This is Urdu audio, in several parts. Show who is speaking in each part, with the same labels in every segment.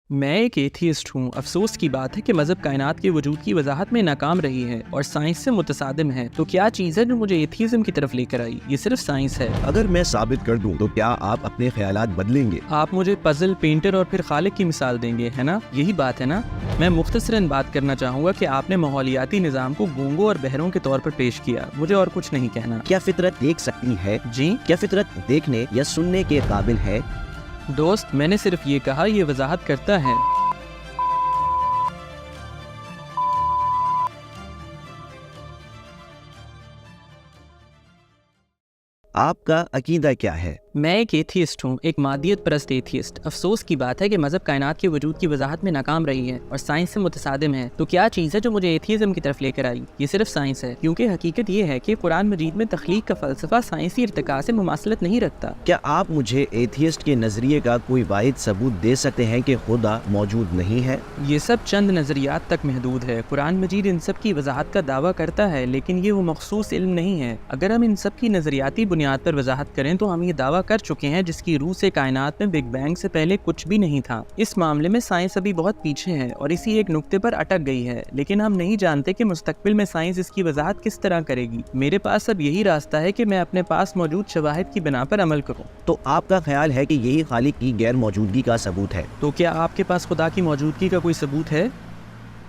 Speaker 1: میں ایک ایتھیسٹ ہوں۔ افسوس کی بات ہے کہ مذہب کائنات کے وجود کی وضاحت میں ناکام رہی ہے اور سائنس سے متصادم ہے۔ تو کیا چیز ہے جو مجھے ایتھیزم کی طرف لے کر آئی؟ یہ صرف سائنس ہے۔
Speaker 2: اگر میں ثابت کر دوں تو کیا آپ اپنے خیالات بدلیں گے؟
Speaker 1: آپ مجھے پزل، پینٹر اور پھر خالق کی مثال دیں گے، ہے نا؟ یہی بات ہے نا؟ میں مختصراً بات کرنا چاہوں گا کہ آپ نے ماحولیاتی نظام کو گونگوں اور بہروں کے طور پر پیش کیا۔ مجھے اور کچھ نہیں کہنا۔
Speaker 2: کیا فطرت دیکھ سکتی ہے؟
Speaker 1: جی
Speaker 2: کیا فطرت دیکھنے یا سننے کے قابل ہے؟
Speaker 1: دوست، میں نے صرف یہ کہا، یہ وضاحت کرتا ہے۔
Speaker 2: آپ کا عقیدہ کیا ہے؟
Speaker 1: میں ایک ایتھیسٹ ہوں، ایک مادیت پرست ایتھیسٹ۔ افسوس کی بات ہے کہ مذہب کائنات کے وجود کی وضاحت میں ناکام رہی ہے اور سائنس سے متصادم ہے۔ تو کیا چیز ہے جو مجھے ایتھیزم کی طرف لے کر آئی؟ یہ صرف سائنس ہے، کیونکہ حقیقت یہ ہے کہ قرآن مجید میں تخلیق کا فلسفہ سائنسی ارتقاء سے مماثلت نہیں رکھتا۔
Speaker 2: کیا آپ مجھے ایتھیسٹ کے نظریے کا کوئی واحد ثبوت دے سکتے ہیں کہ خدا موجود نہیں ہے؟
Speaker 1: یہ سب چند نظریات تک محدود ہے۔ قرآن مجید ان سب کی وضاحت کا دعویٰ کرتا ہے، لیکن یہ وہ مخصوص علم نہیں ہے۔ اگر ہم ان سب کی نظریاتی بنیاد پر وضاحت کریں تو ہم یہ دعویٰ کر چکے ہیں جس کی روح سے کائنات میں بگ بینگ سے پہلے کچھ بھی نہیں تھا۔ اس معاملے میں سائنس ابھی بہت پیچھے ہے اور اسی ایک نقطے پر اٹک گئی ہے، لیکن ہم نہیں جانتے کہ مستقبل میں سائنس اس کی وضاحت کس طرح کرے گی۔ میرے پاس اب یہی راستہ ہے کہ میں اپنے پاس موجود شواہد کی بنا پر عمل کروں۔
Speaker 2: تو آپ کا خیال ہے کہ یہی خالق کی غیر موجودگی کا ثبوت ہے؟
Speaker 1: تو کیا آپ کے پاس خدا کی موجودگی کا کوئی ثبوت ہے؟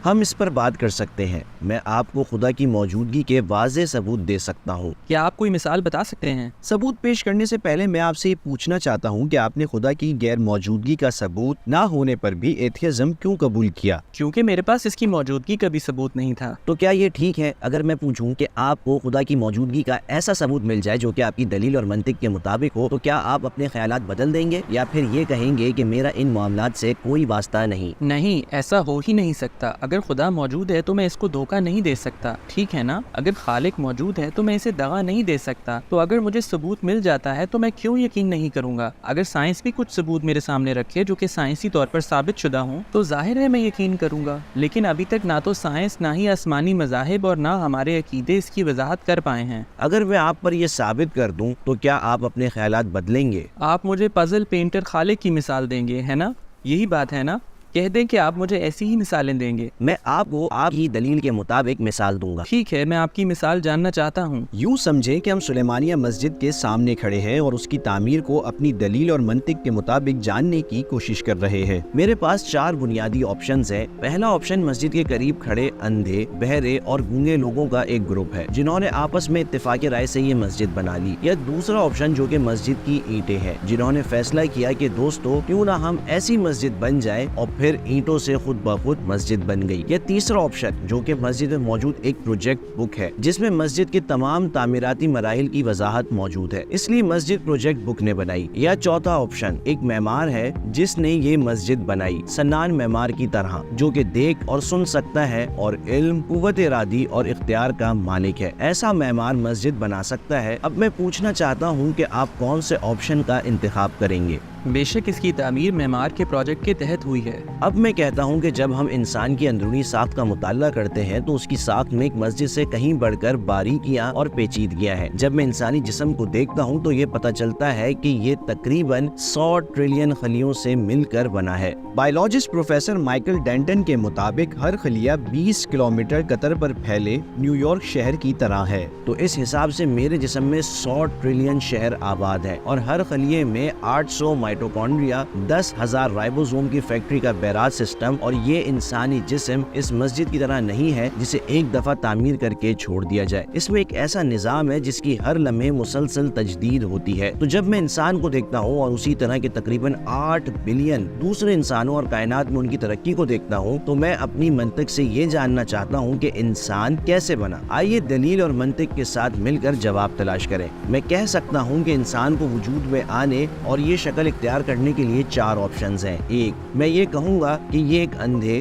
Speaker 2: ہم اس پر بات کر سکتے ہیں۔ میں آپ کو خدا کی موجودگی کے واضح ثبوت دے سکتا ہوں۔
Speaker 1: کیا آپ کوئی مثال بتا سکتے ہیں؟
Speaker 2: ثبوت پیش کرنے سے پہلے میں آپ سے یہ پوچھنا چاہتا ہوں کہ آپ نے خدا کی غیر موجودگی کا ثبوت نہ ہونے پر بھی ایتھیزم کیوں قبول کیا؟
Speaker 1: کیونکہ میرے پاس اس کی موجودگی کا بھی ثبوت نہیں تھا۔
Speaker 2: تو کیا یہ ٹھیک ہے اگر میں پوچھوں کہ آپ کو خدا کی موجودگی کا ایسا ثبوت مل جائے جو کہ آپ کی دلیل اور منطق کے مطابق ہو، تو کیا آپ اپنے خیالات بدل دیں گے یا پھر یہ کہیں گے کہ میرا ان معاملات سے کوئی واسطہ نہیں؟
Speaker 1: نہیں، ایسا ہو ہی نہیں سکتا۔ اگر خدا موجود ہے تو میں اس کو دھوکہ نہیں دے سکتا، ٹھیک ہے نا؟ اگر خالق موجود ہے تو میں اسے دغا نہیں دے سکتا۔ تو اگر مجھے ثبوت مل جاتا ہے تو میں کیوں یقین نہیں کروں گا؟ اگر سائنس بھی کچھ ثبوت میرے سامنے رکھے جو کہ سائنسی طور پر ثابت شدہ ہوں تو ظاہر ہے میں یقین کروں گا، لیکن ابھی تک نہ تو سائنس، نہ ہی آسمانی مذاہب اور نہ ہمارے عقیدے اس کی وضاحت کر پائے ہیں۔
Speaker 2: اگر میں آپ پر یہ ثابت کر دوں تو کیا آپ اپنے خیالات بدلیں گے؟
Speaker 1: آپ مجھے پزل، پینٹر، خالق کی مثال دیں گے، ہے نا؟ یہی بات ہے نا؟ کہہ دیں کہ آپ مجھے ایسی ہی مثالیں دیں گے۔
Speaker 2: میں آپ کو آپ کی دلیل کے مطابق مثال دوں گا۔
Speaker 1: ٹھیک ہے، میں آپ کی مثال جاننا چاہتا ہوں۔
Speaker 2: یوں سمجھیں کہ ہم سلیمانیہ مسجد کے سامنے کھڑے ہیں اور اس کی تعمیر کو اپنی دلیل اور منطق کے مطابق جاننے کی کوشش کر رہے ہیں۔ میرے پاس 4 بنیادی آپشنز ہیں۔ پہلا آپشن مسجد کے قریب کھڑے اندھے، بہرے اور گونگے لوگوں کا ایک گروپ ہے جنہوں نے آپس میں اتفاق رائے سے یہ مسجد بنا لی، یا دوسرا آپشن جو کہ مسجد کی اینٹیں ہیں جنہوں نے فیصلہ کیا کہ دوستو کیوں نہ ہم ایسی مسجد بن جائے اور پھر اینٹوں سے خود بخود مسجد بن گئی۔ یہ تیسرا آپشن جو کہ مسجد میں موجود ایک پروجیکٹ بک ہے جس میں مسجد کے تمام تعمیراتی مراحل کی وضاحت موجود ہے، اس لیے مسجد پروجیکٹ بک نے بنائی۔ یا چوتھا آپشن ایک معمار ہے جس نے یہ مسجد بنائی، سنان معمار کی طرح، جو کہ دیکھ اور سن سکتا ہے اور علم، قوت ارادی اور اختیار کا مالک ہے۔ ایسا معمار مسجد بنا سکتا ہے۔ اب میں پوچھنا چاہتا ہوں کہ آپ کون سے آپشن کا انتخاب کریں گے؟
Speaker 1: بے شک اس کی تعمیر معمار کے پروجیکٹ کے تحت ہوئی ہے۔
Speaker 2: اب میں کہتا ہوں کہ جب ہم انسان کی اندرونی ساخت کا مطالعہ کرتے ہیں تو اس کی ساخت میں ایک مسجد سے کہیں بڑھ کر باریکیاں اور پیچیدگیاں ہیں۔ جب میں انسانی جسم کو دیکھتا ہوں تو یہ پتہ چلتا ہے کہ یہ تقریباً 100 ٹریلین خلیوں سے مل کر بنا ہے۔ بائیولوجسٹ پروفیسر مائیکل ڈینٹن کے مطابق ہر خلیہ 20 کلومیٹر قطر پر پھیلے نیو یارک شہر کی طرح ہے۔ تو اس حساب سے میرے جسم میں 100 ٹریلین شہر آباد ہے اور ہر خلیے میں 800 مائٹوکونڈریا، 10,000 رائبوزوم کی فیکٹری کا بیراج سسٹم، اور یہ انسانی جسم اس مسجد کی طرح نہیں ہے جسے ایک دفعہ تعمیر کر کے چھوڑ دیا جائے۔ اس میں ایک ایسا نظام ہے جس کی ہر لمحے مسلسل تجدید ہوتی ہے۔ تو جب میں انسان کو دیکھتا ہوں اور اسی طرح کے تقریباً 8 بلین دوسرے انسانوں اور کائنات میں ان کی ترقی کو دیکھتا ہوں تو میں اپنی منطق سے یہ جاننا چاہتا ہوں کہ انسان کیسے بنا۔ آئیے دلیل اور منطق کے ساتھ مل کر جواب تلاش کریں۔ میں کہہ سکتا ہوں کہ انسان کو وجود میں آنے اور یہ شکل اختیار کرنے کے لیے 4 آپشنز ہیں۔ ایک، میں یہ کہوں گا کہ یہ ایک اندھے،